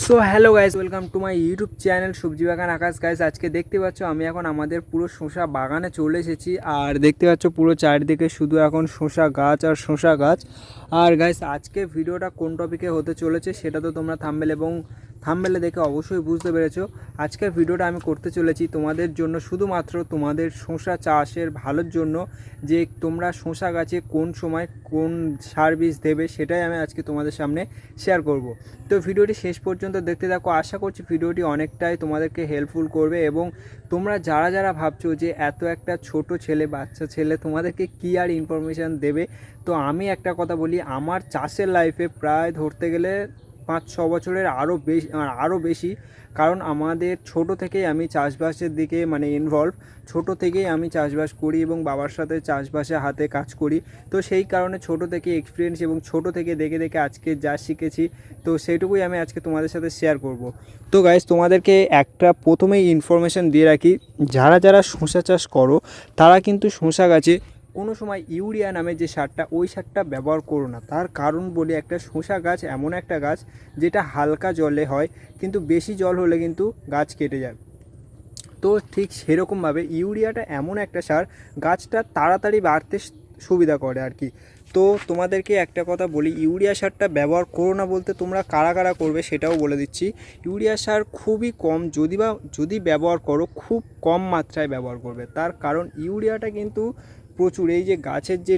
So hello guys, welcome to my YouTube channel সবজি বাগান আকাশ। Guys আজকে দেখতে পাচ্ছ আমি এখন আমাদের পুরো শসা বাগানে চলে এসেছি। আর দেখতে পাচ্ছ পুরো চারিদিকে শুধু এখন শসা গাছ আর শসা গাছ। আর গাইস আজকে ভিডিওটা কোন টপিকে হতে চলেছে সেটা তো তোমরা থাম্বনেলে দেখে অবশ্যই বুঝতে পেরেছো। আজকের ভিডিওটা আমি করতে চলেছি তোমাদের জন্য, শুধুমাত্র তোমাদের শসা চাষের ভালোর জন্য, যে তোমরা শসা গাছে কোন সময় কোন সার বীজ দেবে সেটাই আমি আজকে তোমাদের সামনে শেয়ার করব। তো ভিডিওটি শেষ পর্যন্ত দেখতে থাকো। আশা করছি ভিডিওটি অনেকটাই তোমাদেরকে হেল্পফুল করবে এবং তোমরা যারা ভাবছো যে এত একটা ছোট ছেলে, বাচ্চা ছেলে, তোমাদেরকে কী আর ইনফরমেশান দেবে, তো আমি একটা কথা বলি, আমার চাষের লাইফে প্রায় ধরতে গেলে 5-6 বছরের আরও বেশি। কারণ আমাদের ছোট থেকেই আমি চাষবাসের দিকে ইনভলভ, ছোট থেকেই আমি চাষবাস করি এবং বাবার সাথে চাষবাসে হাতে কাজ করি। তো সেই কারণে ছোট থেকে এক্সপিরিয়েন্স এবং ছোট থেকে দেখে দেখে আজকে যা শিখেছি, তো সেইটুকুই আমি আজকে তোমাদের সাথে শেয়ার করব। তো গাইস তোমাদেরকে একটা প্রথমেই ইনফরমেশান দিয়ে রাখি, যারা শসা চাষ করো তারা কিন্তু শসা গাছে কোনো সময় ইউরিয়া নামে যে সারটা, ওই সারটা ব্যবহার করো না। তার কারণ বলি, একটা শসা গাছ এমন একটা গাছ যেটা হালকা জলে হয়, কিন্তু বেশি জল হলে কিন্তু গাছ কেটে যায়। তো ঠিক সেরকমভাবে ইউরিয়াটা এমন একটা সার, গাছটা তাড়াতাড়ি বাড়তে সুবিধা করে আর কি। তো তোমাদেরকে একটা কথা বলি, ইউরিয়া সারটা ব্যবহার করো না বলতে তোমরা কারা করবে সেটাও বলে দিচ্ছি। ইউরিয়া সার খুবই কম, যদি ব্যবহার করো খুব কম মাত্রায় ব্যবহার করবে। তার কারণ ইউরিয়াটা কিন্তু প্রচুর, এই যে গাছের যে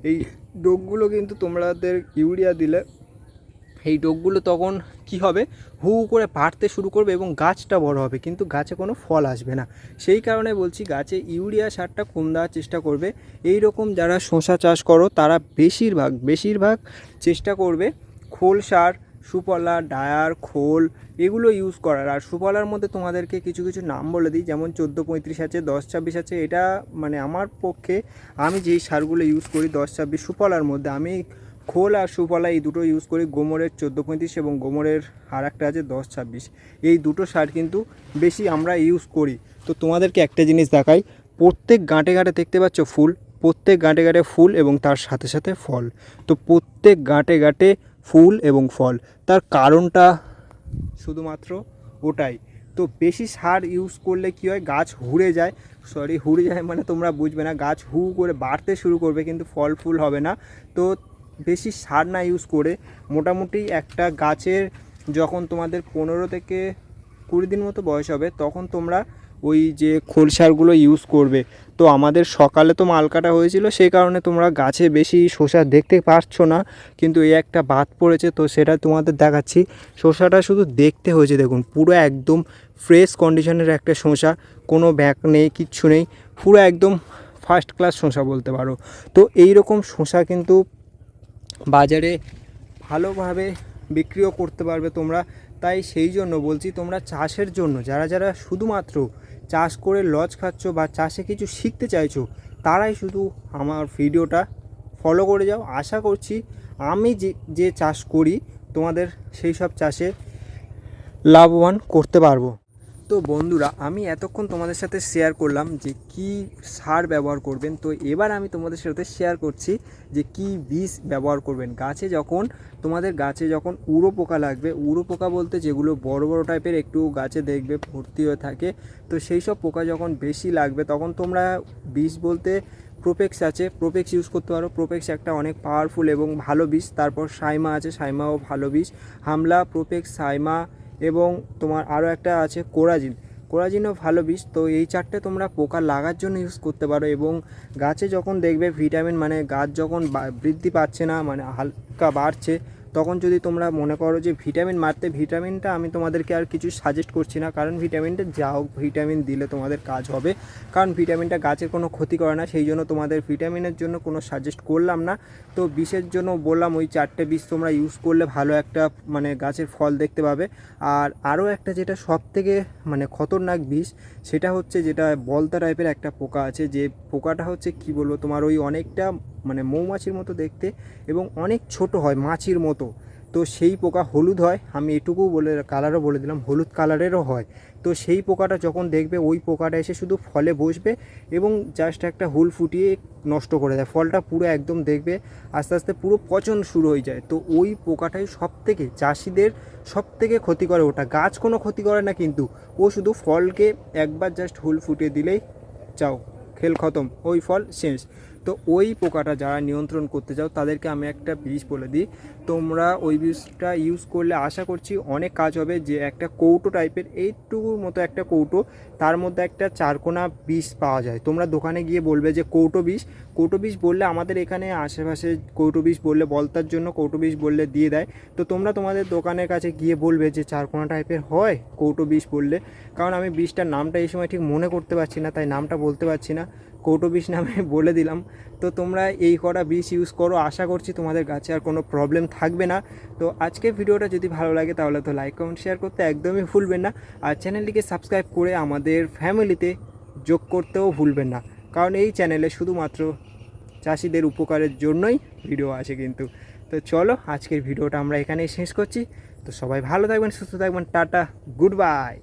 এই ডোগগুলো কিন্তু তোমাদের ইউরিয়া দিলে এই ডোগগুলো তখন কি হবে, হু করে বাড়তে শুরু করবে এবং গাছটা বড় হবে, কিন্তু গাছে কোনো ফল আসবে না। সেই কারণে বলছি গাছে ইউরিয়া সারটা কম দেওয়ার চেষ্টা করবে। এই রকম যারা শসা চাষ করো তারা বেশিরভাগ চেষ্টা করবে খোল সার, সুফলা, ডায়ার, খোল এগুলো ইউজ করার। আর সুফলার মধ্যে তোমাদেরকে কিছু নাম বলে দিই, যেমন 14-35 আছে, 10-26 আছে। এটা আমার পক্ষে, আমি যেই সারগুলো ইউজ করি 10-26 সুফলার মধ্যে, আমি খোল আর সুফলা এই দুটো ইউজ করি। গোমরের 14-35 এবং গোমরের আর একটা আছে 10-26। এই দুটো সার কিন্তু বেশি আমরা ইউজ করি। তো তোমাদেরকে একটা জিনিস দেখাই, প্রত্যেক গাঁটে দেখতে পাচ্ছ ফুল, প্রত্যেক গাঁটে ফুল এবং তার সাথে সাথে ফল। তো প্রত্যেক গাঁটে ফুল এবং ফল, তার কারণটা শুধুমাত্র ওটাই। তো বেশি সার ইউজ করলে কী হয়, গাছ হুড়ে যায় মানে তোমরা বুঝবে না, গাছ হু করে বাড়তে শুরু করবে কিন্তু ফল ফুল হবে না। তো বেশি সার না ইউজ করে মোটামুটি একটা গাছের যখন তোমাদের 15-20 দিন মতো বয়স হবে, তখন তোমরা ওই যে খোল সারগুলো ইউজ করবে। তো আমাদের সকালে তো মাল কাটা হয়েছিল, সেই কারণে তোমরা গাছে বেশি শসা দেখতে পাচ্ছ না, কিন্তু এই একটা বাদ পড়েছে, তো সেটা তোমাদের দেখাচ্ছি। শসাটা শুধু দেখতে হয়েছে, দেখুন পুরো একদম ফ্রেশ কন্ডিশনের একটা শসা, কোনো ব্যাক নেই, কিচ্ছু নেই, পুরো একদম ফার্স্ট ক্লাস শসা বলতে পারো। তো এই রকম শসা কিন্তু বাজারে ভালোভাবে বিক্রিও করতে পারবে তোমরা। তাই সেই জন্য বলছি, তোমরা চাষের জন্য যারা শুধুমাত্র চাষ করে লজ খাচ্ছ বা চাষে কিছু শিখতে চাইছো, তারাই শুধু আমার ভিডিওটা ফলো করে যাও। আশা করছি আমি যে চাষ করি তোমাদের সেই সব চাষে লাভবান করতে পারবো। তো বন্ধুরা, আমি এতক্ষণ তোমাদের সাথে শেয়ার করলাম যে কি সার ব্যবহার করবেন। তো এবার আমি তোমাদের সাথে শেয়ার করছি যে কি বীজ ব্যবহার করবেন তোমাদের গাছে যখন উড়ো পোকা লাগবে। উড়ো পোকা বলতে যেগুলো বড় টাইপের একটু গাছে দেখবে ভর্তি হয়ে থাকে, তো সেই সব পোকা যখন বেশি লাগবে তখন তোমরা বীজ বলতে প্রোপেক্স আছে, প্রোপেক্স ইউজ করতে পারো। প্রোপেক্স একটা অনেক পাওয়ারফুল এবং ভালো বীজ। তারপর সাইমা আছে, সাইমাও ভালো বীজ। হামলা, প্রোপেক্স, সাইমা এবং তোমার আরও একটা আছে কোরাজিনও ভালো বীজ। তো এই চারটে তোমরা পোকা লাগার জন্য ইউজ করতে পারো। এবং গাছে যখন দেখবে ভিটামিন গাছ যখন বৃদ্ধি পাচ্ছে না, হালকা বাড়ছে, তখন যদি তোমরা মনে করো যে ভিটামিন মারতে, ভিটামিনটা আমি তোমাদেরকে আর কিছু সাজেস্ট করছি না, কারণ ভিটামিনটা যা হোক ভিটামিন দিলে তোমাদের কাজ হবে, কারণ ভিটামিনটা গাছের কোনো ক্ষতি করে না। সেই জন্য তোমাদের ভিটামিনের জন্য কোনো সাজেস্ট করলাম না। তো বিষের জন্য বললাম ওই চারটে বীজ তোমরা ইউজ করলে ভালো একটা গাছের ফল দেখতে পাবে। আর আরও একটা যেটা সবথেকে খতরনাক বিষ, সেটা হচ্ছে যেটা বলতা টাইপের একটা পোকা আছে, যে পোকাটা হচ্ছে কি বলবো তোমার, ওই অনেকটা মৌমাছির মতো দেখতে এবং অনেক ছোট হয়, মাছির মতো। তো সেই পোকা হলুদ হয়, আমি এটুকু বলে কালারও বলে দিলাম, হলুদ কালারেরও হয়। তো সেই পোকাটা যখন দেখবে, ওই পোকাটা এসে শুধু ফলে বসবে এবং জাস্ট একটা হুল ফুটিয়ে নষ্ট করে দেয় ফলটা পুরো, একদম দেখবে আস্তে আস্তে পুরো পচন শুরু হয়ে যায়। তো ওই পোকাটাই সবথেকে চাষিদের সবথেকে ক্ষতি করে। ওটা গাছ কোনো ক্ষতি করে না, কিন্তু ও শুধু ফলকে একবার জাস্ট হুল ফুটিয়ে দিলেই চাও খেল খতম, ওই ফল শেষ। তো ওই পোকাটা যারা নিয়ন্ত্রণ করতে চাও তাদেরকে আমি একটা বীজ বলে দিই, তোমরা ওই বীজটা ইউজ করলে আশা করছি অনেক কাজ হবে। যে একটা কৌটো টাইপের, এইটুকুর মতো একটা কৌটো, তার মধ্যে একটা চারকোনা বিষ পাওয়া যায়। তোমরা দোকানে গিয়ে বলবে যে কৌটো বিষ বললে, আমাদের এখানে আশেপাশে কৌটো বিষ বললে, বলতার জন্য কৌটো বিষ বললে দিয়ে দেয়। তো তোমরা তোমাদের দোকানের কাছে গিয়ে বলবে যে চারকোনা টাইপের হয় কৌটো বিষ বললে, কারণ আমি বীজটার নামটা এই সময় ঠিক মনে করতে পারছি না, তাই নামটা বলতে পারছি না, কৌটো বিষ নামে বলে দিলাম। তো তোমরা এই কটা বিষ ইউজ করো, আশা করছি তোমাদের গাছে আর কোনো প্রবলেম থাকবে না। তো আজকের ভিডিওটা যদি ভালো লাগে তাহলে তো লাইক কমেন্ট শেয়ার করতে একদমই ভুলবেন না, আর চ্যানেলটিকে সাবস্ক্রাইব করে আমাদের ফ্যামিলিতে যোগ করতেও ভুলবেন না, কারণ এই চ্যানেলে শুধুমাত্র চাষিদের উপকারের জন্যই ভিডিও আছে কিন্তু। তো চলো আজকের ভিডিওটা আমরা এখানেই শেষ করছি। তো সবাই ভালো থাকবেন, সুস্থ থাকবেন, টাটা, গুড বাই।